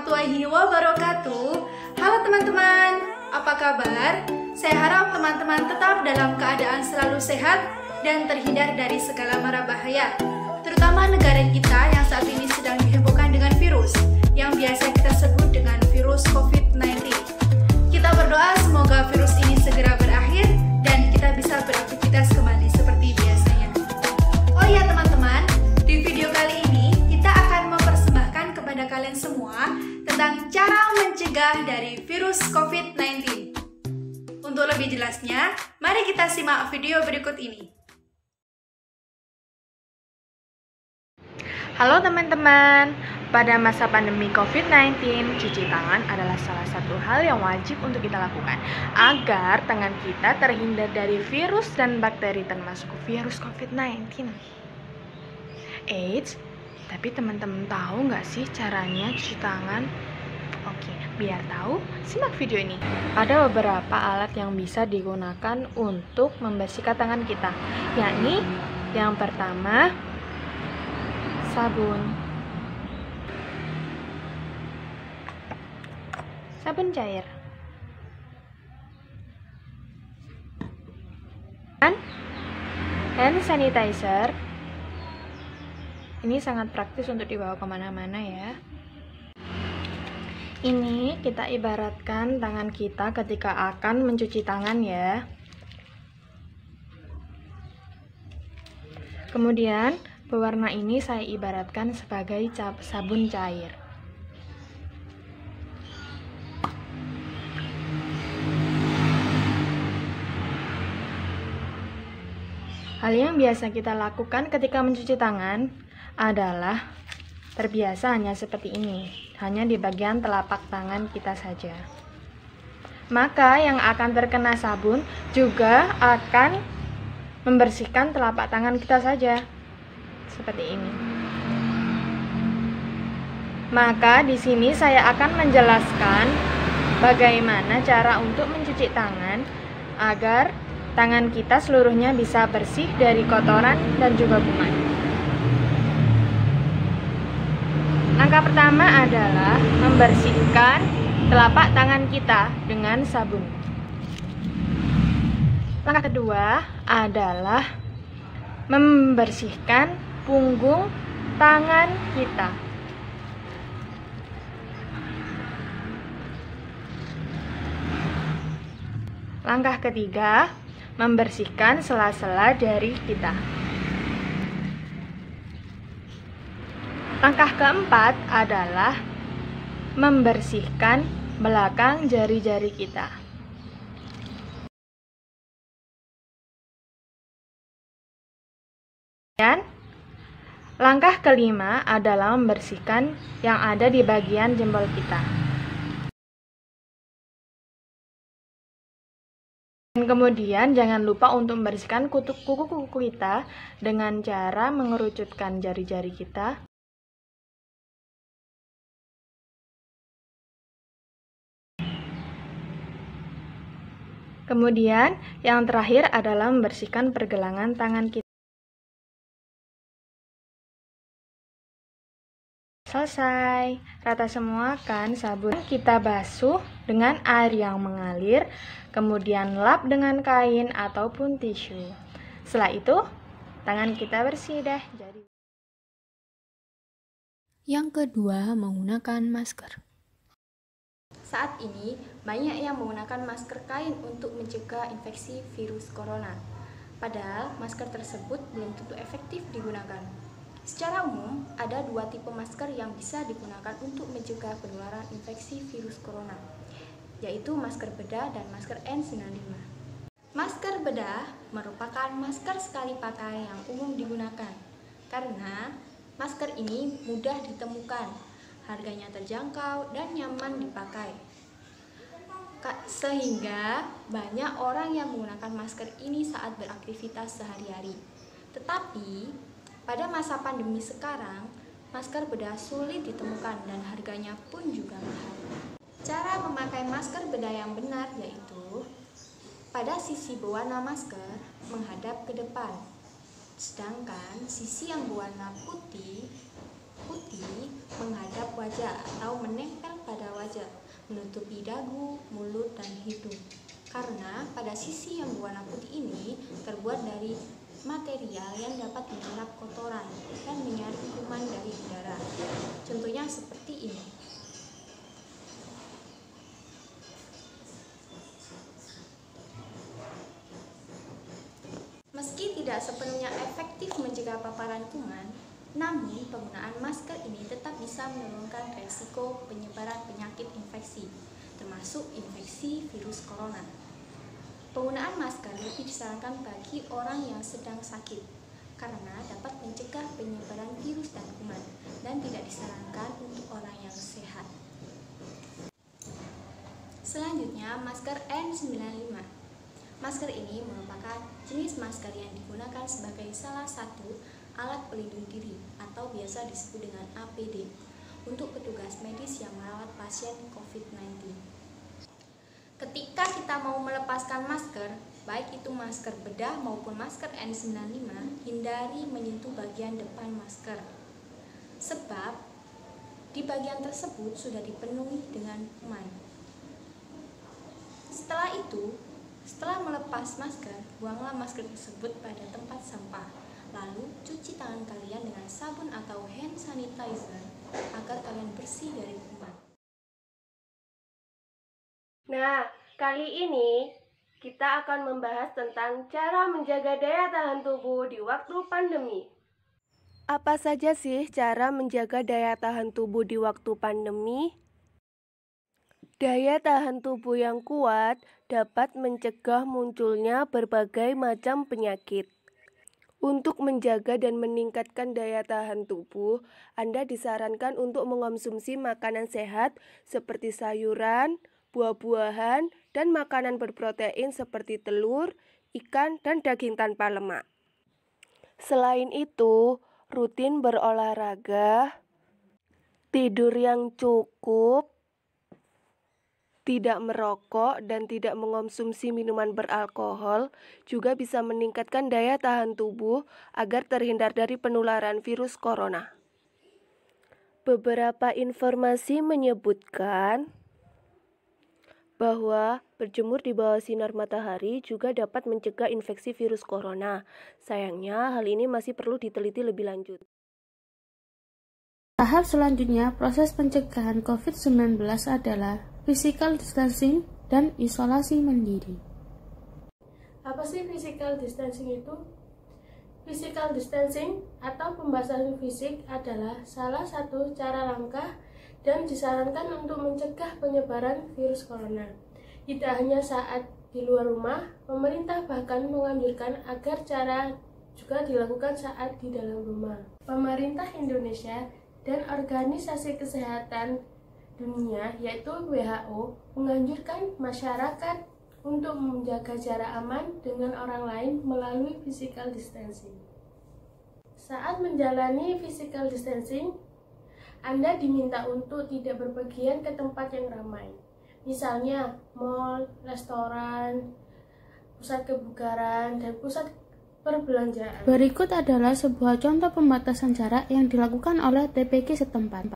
warahmatullahi wabarakatuh. Halo teman-teman, apa kabar? Saya harap teman-teman tetap dalam keadaan selalu sehat dan terhindar dari segala mara bahaya, terutama negara kita yang saat ini sedang dihebohkan dengan virus yang biasa kita sebut dengan virus COVID-19. Kita berdoa semoga virus ini segera berakhir dan kita bisa beraktivitas kembali seperti biasanya. Oh ya teman-teman, di video kali ini kita akan mempersembahkan kepada kalian semua tentang cara mencegah dari virus COVID-19. Untuk lebih jelasnya, mari kita simak video berikut ini. Halo teman-teman, pada masa pandemi COVID-19, cuci tangan adalah salah satu hal yang wajib untuk kita lakukan agar tangan kita terhindar dari virus dan bakteri termasuk virus COVID-19. Eits, tapi teman-teman tahu nggak sih caranya cuci tangan? Oke, biar tahu, simak video ini. Ada beberapa alat yang bisa digunakan untuk membersihkan tangan kita, yakni yang pertama, sabun cair, dan hand sanitizer. Ini sangat praktis untuk dibawa kemana-mana ya. Ini kita ibaratkan tangan kita ketika akan mencuci tangan ya. Kemudian pewarna ini saya ibaratkan sebagai sabun cair. Hal yang biasa kita lakukan ketika mencuci tangan adalah terbiasa hanya seperti ini, hanya di bagian telapak tangan kita saja. Maka yang akan terkena sabun juga akan membersihkan telapak tangan kita saja, seperti ini. Maka di sini saya akan menjelaskan bagaimana cara untuk mencuci tangan agar tangan kita seluruhnya bisa bersih dari kotoran dan juga kuman. Langkah pertama adalah membersihkan telapak tangan kita dengan sabun. Langkah kedua adalah membersihkan punggung tangan kita. Langkah ketiga, membersihkan sela-sela jari kita. Langkah keempat adalah membersihkan belakang jari-jari kita. Dan langkah kelima adalah membersihkan yang ada di bagian jempol kita. Dan kemudian jangan lupa untuk membersihkan kuku-kuku kita dengan cara mengerucutkan jari-jari kita. Kemudian yang terakhir adalah membersihkan pergelangan tangan kita. Selesai, rata semua kan sabun. Kita basuh dengan air yang mengalir, kemudian lap dengan kain ataupun tisu. Setelah itu, tangan kita bersih deh. Yang kedua, menggunakan masker. Saat ini, banyak yang menggunakan masker kain untuk mencegah infeksi virus corona. Padahal, masker tersebut belum tentu efektif digunakan. Secara umum, ada dua tipe masker yang bisa digunakan untuk mencegah penularan infeksi virus corona, yaitu masker bedah dan masker N95. Masker bedah merupakan masker sekali pakai yang umum digunakan, karena masker ini mudah ditemukan, harganya terjangkau dan nyaman dipakai. Sehingga banyak orang yang menggunakan masker ini saat beraktivitas sehari-hari. Tetapi pada masa pandemi sekarang, masker bedah sulit ditemukan dan harganya pun juga mahal. Cara memakai masker bedah yang benar yaitu pada sisi berwarna masker menghadap ke depan, sedangkan sisi yang berwarna putih menghadap wajah atau menempel pada wajah, menutupi dagu, mulut, dan hidung. Karena pada sisi yang berwarna putih ini terbuat dari material yang dapat menyerap kotoran dan menyaring kuman dari udara. Contohnya seperti ini. Meski tidak sepenuhnya efektif mencegah paparan kuman, namun penggunaan masker ini tetap bisa menurunkan resiko penyebaran penyakit infeksi, termasuk infeksi virus corona. Penggunaan masker lebih disarankan bagi orang yang sedang sakit, karena dapat mencegah penyebaran virus dan kuman, dan tidak disarankan untuk orang yang sehat. Selanjutnya, masker N95. Masker ini merupakan jenis masker yang digunakan sebagai salah satu alat pelindung diri atau biasa disebut dengan APD untuk petugas medis yang merawat pasien COVID-19. Ketika kita mau melepaskan masker, baik itu masker bedah maupun masker N95, hindari menyentuh bagian depan masker. Sebab di bagian tersebut sudah dipenuhi dengan kuman. Setelah melepas masker, buanglah masker tersebut pada tempat sampah. Lalu cuci tangan kalian dengan sabun atau hand sanitizer agar kalian bersih dari kuman. Nah, kali ini kita akan membahas tentang cara menjaga daya tahan tubuh di waktu pandemi. Apa saja sih cara menjaga daya tahan tubuh di waktu pandemi? Daya tahan tubuh yang kuat dapat mencegah munculnya berbagai macam penyakit. Untuk menjaga dan meningkatkan daya tahan tubuh, Anda disarankan untuk mengonsumsi makanan sehat seperti sayuran, buah-buahan, dan makanan berprotein seperti telur, ikan, dan daging tanpa lemak. Selain itu, rutin berolahraga, tidur yang cukup, tidak merokok, dan tidak mengonsumsi minuman beralkohol juga bisa meningkatkan daya tahan tubuh agar terhindar dari penularan virus corona. Beberapa informasi menyebutkan bahwa berjemur di bawah sinar matahari juga dapat mencegah infeksi virus corona. Sayangnya, hal ini masih perlu diteliti lebih lanjut. Tahap selanjutnya, proses pencegahan COVID-19 adalah physical distancing dan isolasi mandiri. Apa sih physical distancing itu? Physical distancing atau pembatasan fisik adalah salah satu cara langkah dan disarankan untuk mencegah penyebaran virus corona. Tidak hanya saat di luar rumah, pemerintah bahkan menganjurkan agar cara juga dilakukan saat di dalam rumah. Pemerintah Indonesia dan Organisasi Kesehatan Dunia yaitu WHO menganjurkan masyarakat untuk menjaga jarak aman dengan orang lain melalui physical distancing. Saat menjalani physical distancing, Anda diminta untuk tidak berpergian ke tempat yang ramai, misalnya mal, restoran, pusat kebugaran, dan pusat perbelanjaan. Berikut adalah sebuah contoh pembatasan jarak yang dilakukan oleh TPG setempat.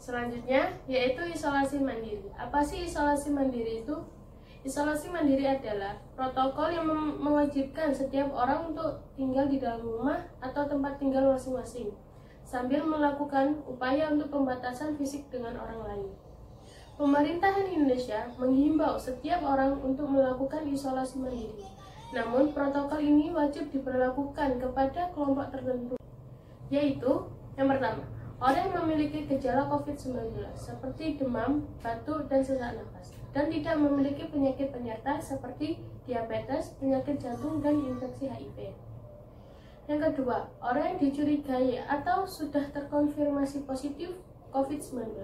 Selanjutnya, yaitu isolasi mandiri. Apa sih isolasi mandiri itu? Isolasi mandiri adalah protokol yang mewajibkan setiap orang untuk tinggal di dalam rumah atau tempat tinggal masing-masing, sambil melakukan upaya untuk pembatasan fisik dengan orang lain. Pemerintahan Indonesia menghimbau setiap orang untuk melakukan isolasi mandiri. Namun, protokol ini wajib diberlakukan kepada kelompok tertentu, yaitu yang pertama, orang yang memiliki gejala COVID-19 seperti demam, batuk, dan sesak nafas, dan tidak memiliki penyakit penyerta seperti diabetes, penyakit jantung, dan infeksi HIV. Yang kedua, orang yang dicurigai atau sudah terkonfirmasi positif COVID-19.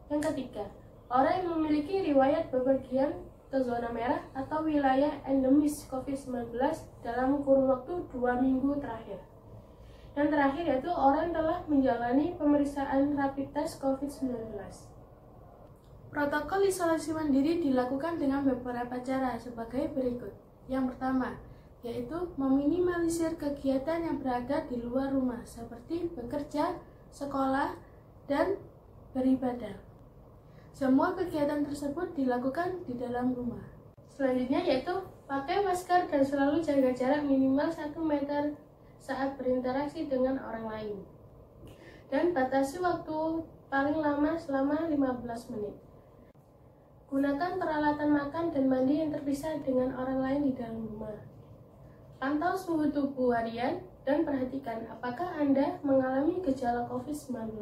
Yang ketiga, orang yang memiliki riwayat bepergian ke ke zona merah atau wilayah endemis COVID-19 dalam kurun waktu 2 minggu terakhir. Yang terakhir yaitu orang telah menjalani pemeriksaan rapid test COVID-19. Protokol isolasi mandiri dilakukan dengan beberapa cara sebagai berikut. Yang pertama, yaitu meminimalisir kegiatan yang berada di luar rumah seperti bekerja, sekolah, dan beribadah. Semua kegiatan tersebut dilakukan di dalam rumah. Selanjutnya yaitu pakai masker dan selalu jaga jarak minimal 1 meter saat berinteraksi dengan orang lain. Dan batasi waktu paling lama selama 15 menit. Gunakan peralatan makan dan mandi yang terpisah dengan orang lain di dalam rumah. Pantau suhu tubuh harian dan perhatikan apakah Anda mengalami gejala COVID-19.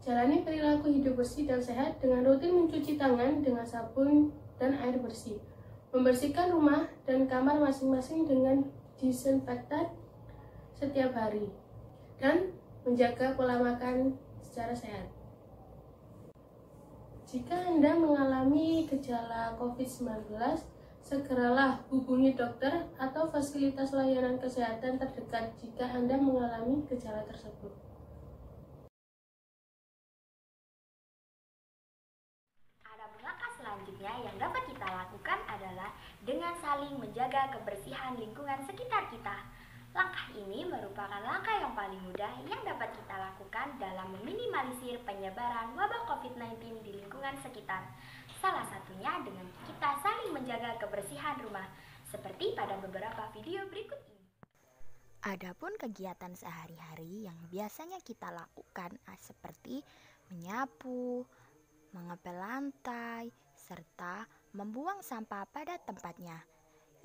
Jalani perilaku hidup bersih dan sehat dengan rutin mencuci tangan dengan sabun dan air bersih. Membersihkan rumah dan kamar masing-masing dengan disinfektan setiap hari. Dan menjaga pola makan secara sehat. Jika Anda mengalami gejala COVID-19, segeralah hubungi dokter atau fasilitas layanan kesehatan terdekat jika Anda mengalami gejala tersebut. Adapun langkah selanjutnya yang dapat kita lakukan adalah dengan saling menjaga kebersihan lingkungan sekitar kita. Langkah ini merupakan langkah yang paling mudah yang dapat kita lakukan dalam meminimalisir penyebaran wabah COVID-19 di lingkungan sekitar. Salah satunya dengan kita saling menjaga kebersihan rumah, seperti pada beberapa video berikut ini. Adapun kegiatan sehari-hari yang biasanya kita lakukan seperti menyapu, mengepel lantai, serta membuang sampah pada tempatnya.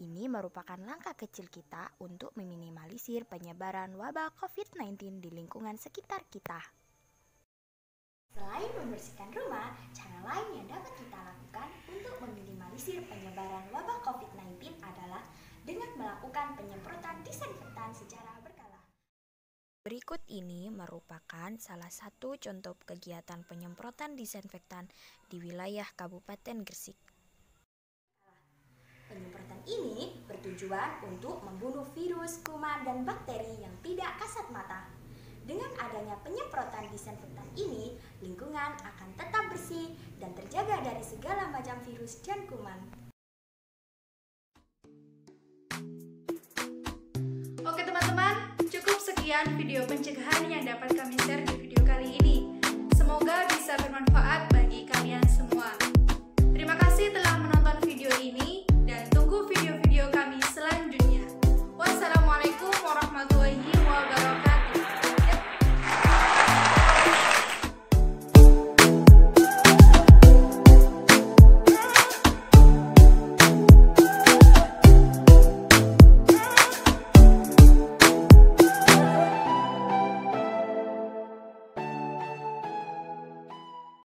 Ini merupakan langkah kecil kita untuk meminimalisir penyebaran wabah COVID-19 di lingkungan sekitar kita. Selain membersihkan rumah, cara lain yang dapat kita lakukan untuk meminimalisir penyebaran wabah COVID-19 adalah dengan melakukan penyemprotan disinfektan secara berkala. Berikut ini merupakan salah satu contoh kegiatan penyemprotan disinfektan di wilayah Kabupaten Gresik. Penyemprotan ini bertujuan untuk membunuh virus, kuman, dan bakteri yang tidak kasat mata. Dengan adanya penyemprotan disinfektan ini, lingkungan akan tetap bersih dan terjaga dari segala macam virus dan kuman. Oke teman-teman, cukup sekian video pencegahan yang dapat kami share di video kali ini. Semoga bisa bermanfaat